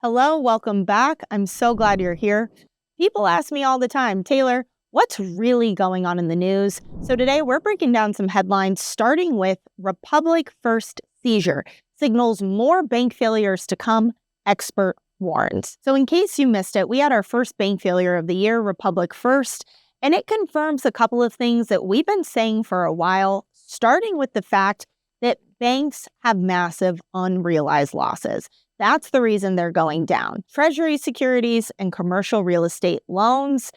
Hello, welcome back. I'm so glad you're here. People ask me all the time, Taylor, what's really going on in the news? So today we're breaking down some headlines, starting with Republic First seizure. Signals more bank failures to come, expert warns. So in case you missed it, we had our first bank failure of the year, Republic First, and it confirms a couple of things that we've been saying for a while, starting with the fact that banks have massive unrealized losses. That's the reason they're going down. Treasury securities and commercial real estate loans,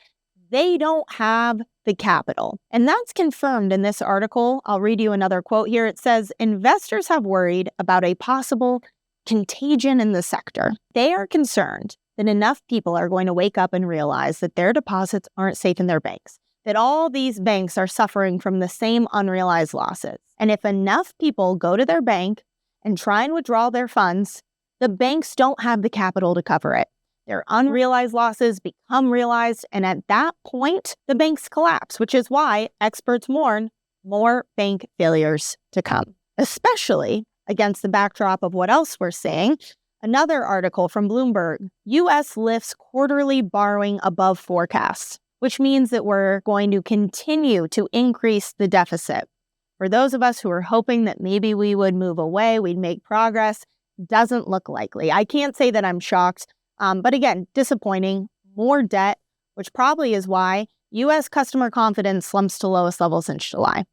they don't have the capital. And that's confirmed in this article. I'll read you another quote here. It says, investors have worried about a possible contagion in the sector. They are concerned that enough people are going to wake up and realize that their deposits aren't safe in their banks, that all these banks are suffering from the same unrealized losses. And if enough people go to their bank and try and withdraw their funds, the banks don't have the capital to cover it. Their unrealized losses become realized, and at that point, the banks collapse, which is why experts warn more bank failures to come, especially against the backdrop of what else we're seeing. Another article from Bloomberg, U.S. lifts quarterly borrowing above forecasts, which means that we're going to continue to increase the deficit. For those of us who are hoping that maybe we would move away, we'd make progress, doesn't look likely. I can't say that I'm shocked, but again, disappointing. More debt, which probably is why U.S. customer confidence slumps to lowest levels since July.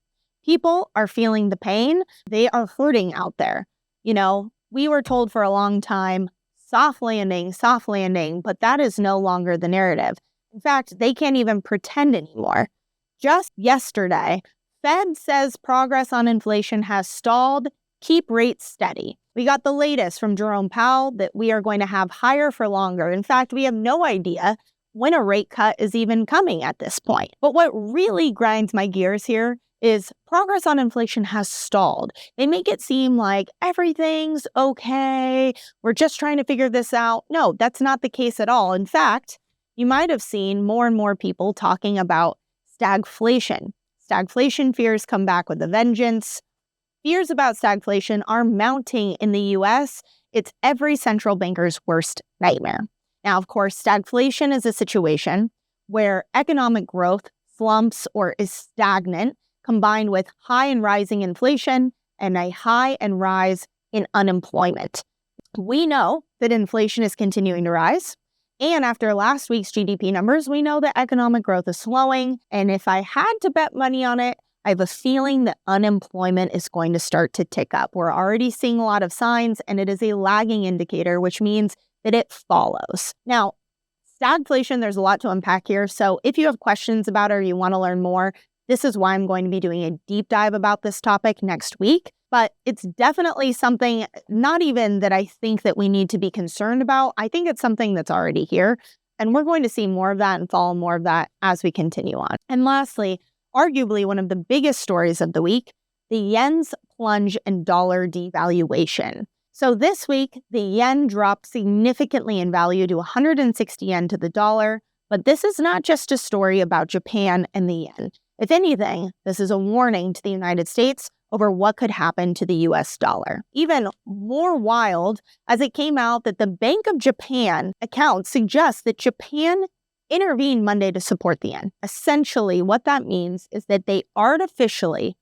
People are feeling the pain. They are hurting out there. You know, we were told for a long time, soft landing, but that is no longer the narrative. In fact, they can't even pretend anymore. Just yesterday, Fed says progress on inflation has stalled. Keep rates steady. We got the latest from Jerome Powell that we are going to have higher for longer. In fact, we have no idea when a rate cut is even coming at this point. But what really grinds my gears here is progress on inflation has stalled. They make it seem like everything's okay. We're just trying to figure this out. No, that's not the case at all. In fact, you might have seen more and more people talking about stagflation. Stagflation fears come back with a vengeance. Fears about stagflation are mounting in the U.S. It's every central banker's worst nightmare. Now, of course, stagflation is a situation where economic growth slumps or is stagnant, combined with high and rising inflation and a high and rise in unemployment. We know that inflation is continuing to rise. And after last week's GDP numbers, we know that economic growth is slowing. And if I had to bet money on it, I have a feeling that unemployment is going to start to tick up. We're already seeing a lot of signs, and it is a lagging indicator, which means that it follows. Now, stagflation, there's a lot to unpack here. So if you have questions about it or you want to learn more, this is why I'm going to be doing a deep dive about this topic next week. But it's definitely something, not even that I think that we need to be concerned about. I think it's something that's already here. And we're going to see more of that and follow more of that as we continue on. And lastly, arguably one of the biggest stories of the week, the yen's plunge and dollar devaluation. So this week, the yen dropped significantly in value to 160 yen to the dollar. But this is not just a story about Japan and the yen. If anything, this is a warning to the United States over what could happen to the US dollar. Even more wild, as it came out that the Bank of Japan account suggests that Japan intervened Monday to support the yen. Essentially, what that means is that they artificially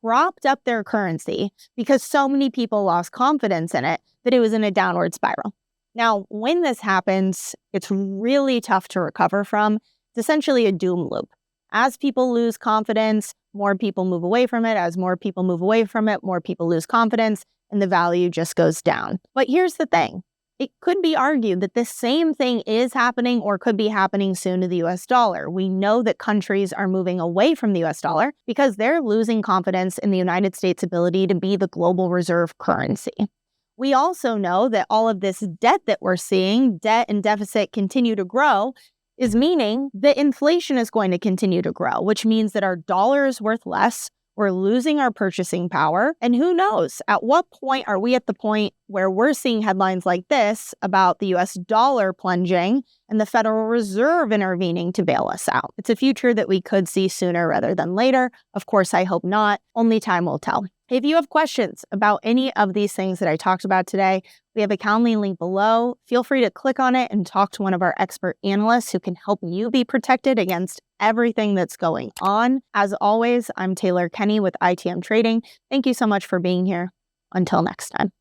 propped up their currency because so many people lost confidence in it that it was in a downward spiral. Now, when this happens, it's really tough to recover from. It's essentially a doom loop. As people lose confidence, more people move away from it. As more people move away from it, more people lose confidence, and the value just goes down. But here's the thing. It could be argued that the same thing is happening or could be happening soon to the US dollar. We know that countries are moving away from the US dollar because they're losing confidence in the United States' ability to be the global reserve currency. We also know that all of this debt that we're seeing, debt and deficit continue to grow, is meaning that inflation is going to continue to grow, which means that our dollar is worth less. We're losing our purchasing power. And who knows, at what point are we at the point where we're seeing headlines like this about the US dollar plunging and the Federal Reserve intervening to bail us out? It's a future that we could see sooner rather than later. Of course, I hope not. Only time will tell. If you have questions about any of these things that I talked about today, we We have a Calendly link below. Feel free to click on it and talk to one of our expert analysts who can help you be protected against everything that's going on. As always, I'm Kenney with ITM Trading. Thank you so much for being here. Until next time.